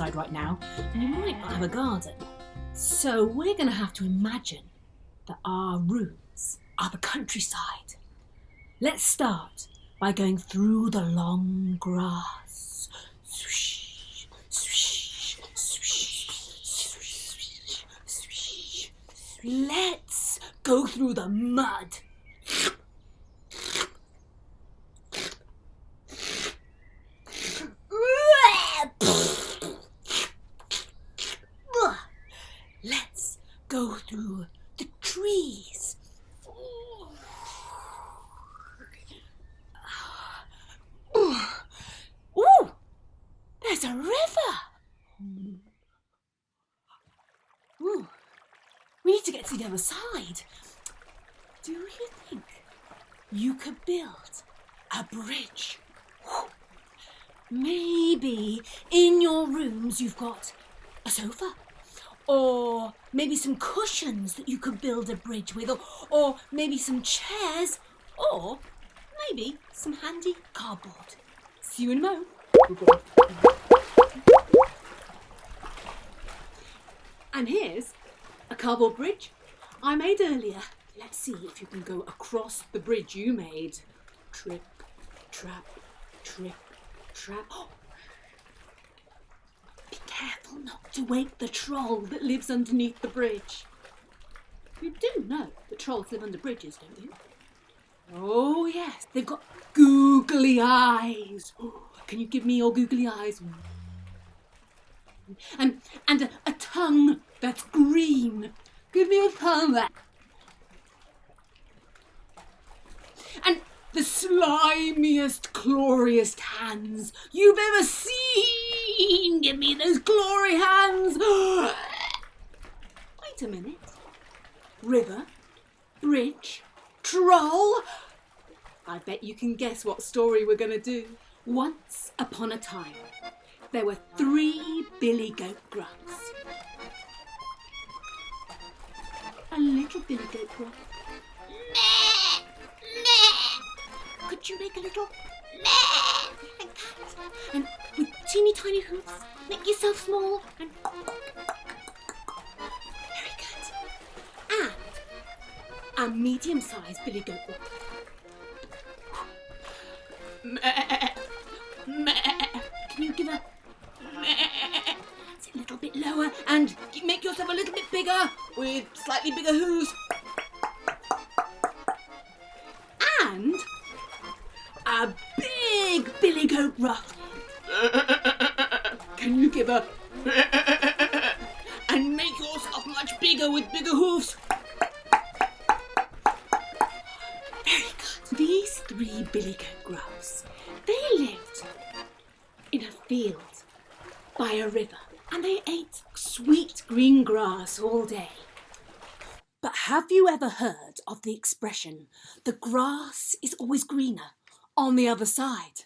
countryside right now, and we might not have a garden. So we're going to have to imagine that our rooms are the countryside. Let's start by going through the long grass. Swish, swish, swish, swish, swish. Let's go through the mud. Let's go through the trees. Ooh, there's a river. Ooh, we need to get to the other side. Do you think you could build a bridge? Maybe in your rooms you've got a sofa, or maybe some cushions that you could build a bridge with, or maybe some chairs, or maybe some handy cardboard. See you in a mo. And here's a cardboard bridge I made earlier. Let's see if you can go across the bridge you made. Trip, trap, trip, trap. Oh. Be careful not to wake the troll that lives underneath the bridge. You do know that trolls live under bridges, don't you? Oh yes, they've got googly eyes. Oh, can you give me your googly eyes? And a tongue that's green. Give me a tongue that. And the slimiest, glorious hands you've ever seen. Give me those glory hands. Wait a minute. River, bridge, troll. I bet you can guess what story we're going to do. Once upon a time, there were 3 billy goat Gruffs. A little billy goat Gruff. Meh, meh. Could you make a little meh like that? And with teeny tiny hoofs, make yourself small and very good. And a medium-sized billy goat Gruff. Meh, meh. Can you give a meh? That's a little bit lower, and make yourself a little bit bigger with slightly bigger hooves. And a big billy goat Gruff. Can you give a and make yourself much bigger with bigger hooves? Very good. These 3 billy goat Gruffs, they lived in a field by a river, and they ate sweet green grass all day. But have you ever heard of the expression, the grass is always greener on the other side?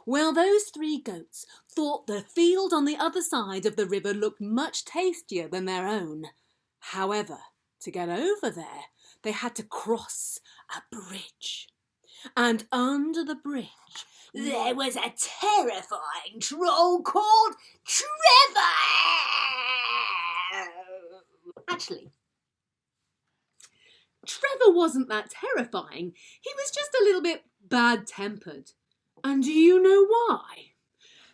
Well, those 3 goats thought the field on the other side of the river looked much tastier than their own. However, to get over there, they had to cross a bridge. And under the bridge, there was a terrifying troll called Trevor. Actually, Trevor wasn't that terrifying. He was just a little bit bad-tempered. And do you know why?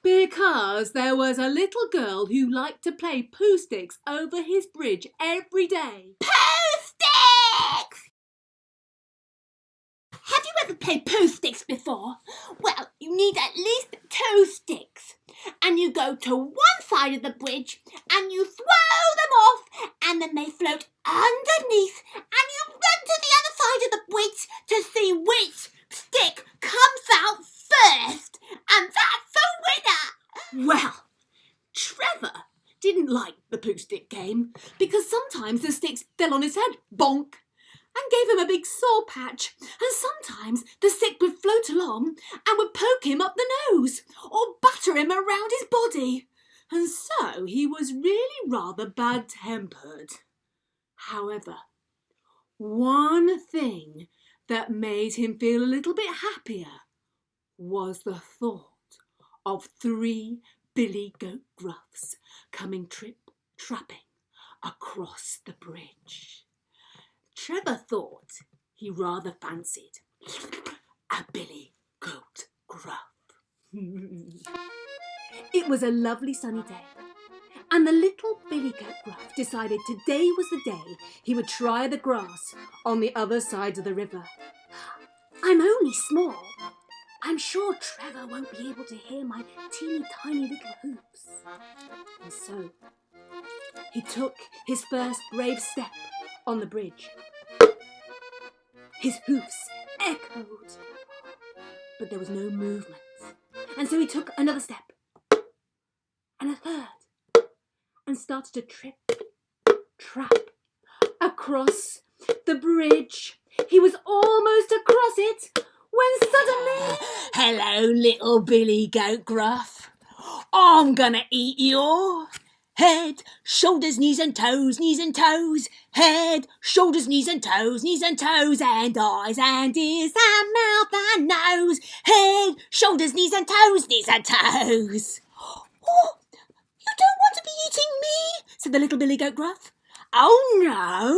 Because there was a little girl who liked to play poo sticks over his bridge every day. Poo sticks! Have you ever played poo sticks before? Well, you need at least 2 sticks. And you go to one side of the bridge and you throw them off, and then they float underneath, and you run to the other side of the bridge to see which stick comes out first. And that's the winner. Well, Trevor didn't like the poo stick game because sometimes the sticks fell on his head, bonk, and gave him a big sore patch, and sometimes the stick would float along and would poke him up the nose or batter him around his body, and so he was really rather bad-tempered. However, one thing that made him feel a little bit happier was the thought of 3 billy goat Gruffs coming trip-trapping across the bridge. Trevor thought he rather fancied a billy goat Gruff. It was a lovely sunny day, and the little billy goat Gruff decided today was the day he would try the grass on the other side of the river. I'm only small. I'm sure Trevor won't be able to hear my teeny tiny little hooves. And so he took his first brave step on the bridge. His hoofs echoed, but there was no movement. And so he took another step, and a third, and started to trip-trap across the bridge. He was almost across it when suddenly... Hello, little billy goat Gruff. I'm gonna eat your head, shoulders, knees and toes, head, shoulders, knees and toes, and eyes and ears and mouth and nose, head, shoulders, knees and toes. Oh, you don't want to be eating me, said the little billy goat Gruff. Oh, no.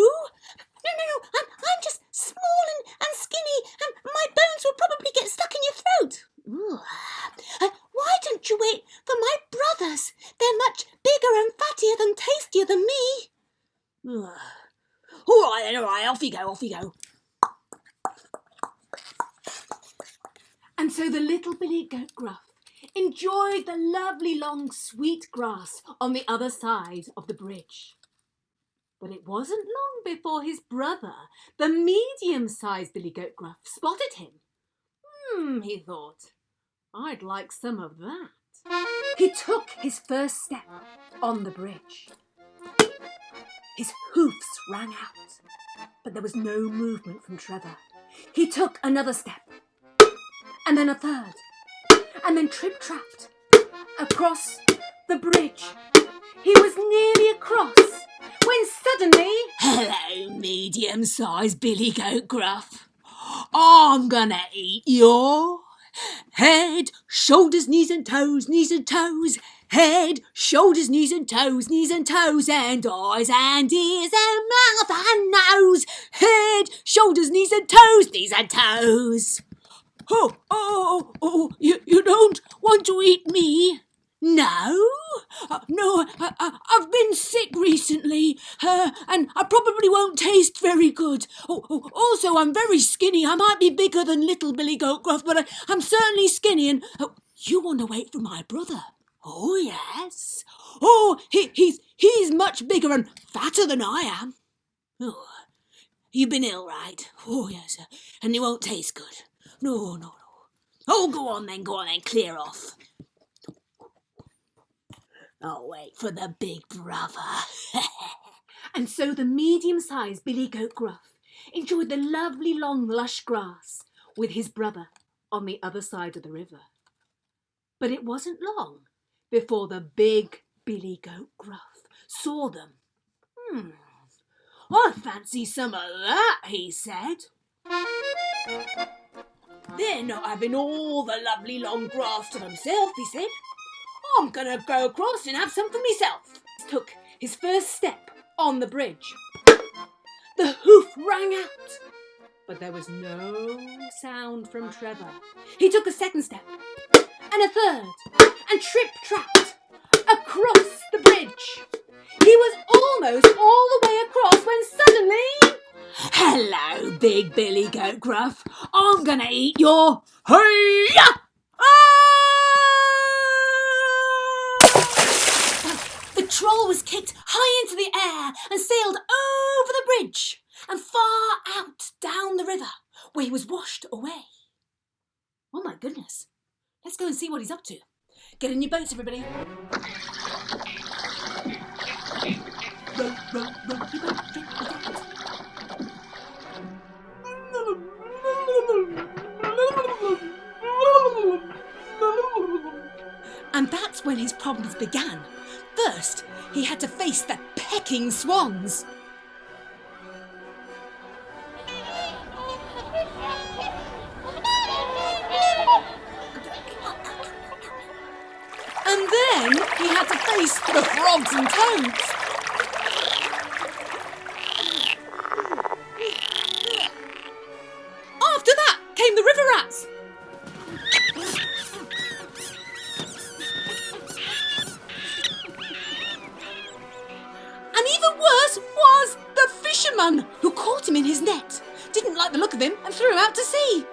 No, I'm just small and skinny, and my bones will probably get stuck in your throat. Why don't you wait for my brothers? They're much bigger and fattier and tastier than me. All right, off you go. And so the little billy goat Gruff enjoyed the lovely long sweet grass on the other side of the bridge. But it wasn't long before his brother, the medium-sized billy goat Gruff, spotted him. He thought, I'd like some of that. He took his first step on the bridge. His hoofs rang out, but there was no movement from Trevor. He took another step, and then a third, and then trip-trapped across the bridge. He was nearly across when suddenly... Hello, medium-sized billy goat Gruff. I'm gonna eat your head, shoulders, knees and toes, head, shoulders, knees and toes, and eyes and ears and mouth and nose, head, shoulders, knees and toes. Oh, you don't want to eat me? No? No, I've been sick recently, and I probably won't taste very good. Also, I'm very skinny. I might be bigger than little billy goat Gruff, but I'm certainly skinny, and you want to wait for my brother? Oh, yes. Oh, he's much bigger and fatter than I am. Oh, you've been ill, right? Oh, yes, and it won't taste good. No. Oh, go on then, clear off. I'll wait for the big brother. And so the medium-sized billy goat Gruff enjoyed the lovely long lush grass with his brother on the other side of the river. But it wasn't long before the big billy goat Gruff saw them. I fancy some of that, he said. They're not having all the lovely long grass to themselves, he said. I'm going to go across and have some for myself. He took his first step on the bridge. The hoof rang out, but there was no sound from Trevor. He took a second step, and a third, and trip-trapped across the bridge. He was almost all the way across when suddenly... Hello, big billy goat Gruff. I'm going to eat your... Hey-ya! The troll was kicked high into the air and sailed over the bridge and far out down the river, where he was washed away. Oh my goodness. Let's go and see what he's up to. Get in your boats, everybody. Row your boat, get And that's when his problems began. First, he had to face the pecking swans. And then the frogs and toads. After that came the river rats. And even worse was the fisherman who caught him in his net, didn't like the look of him and threw him out to sea.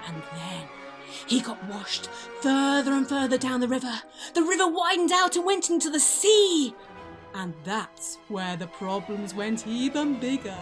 And then he got washed further and further down the river. The river widened out and went into the sea. And that's where the problems went even bigger.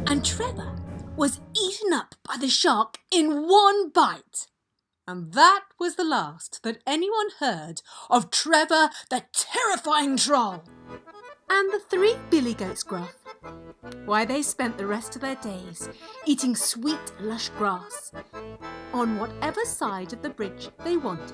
And Trevor was eaten up by the shark in one bite. And that was the last that anyone heard of Trevor the terrifying troll. And the three billy goats, Gruff, why, they spent the rest of their days eating sweet, lush grass on whatever side of the bridge they wanted.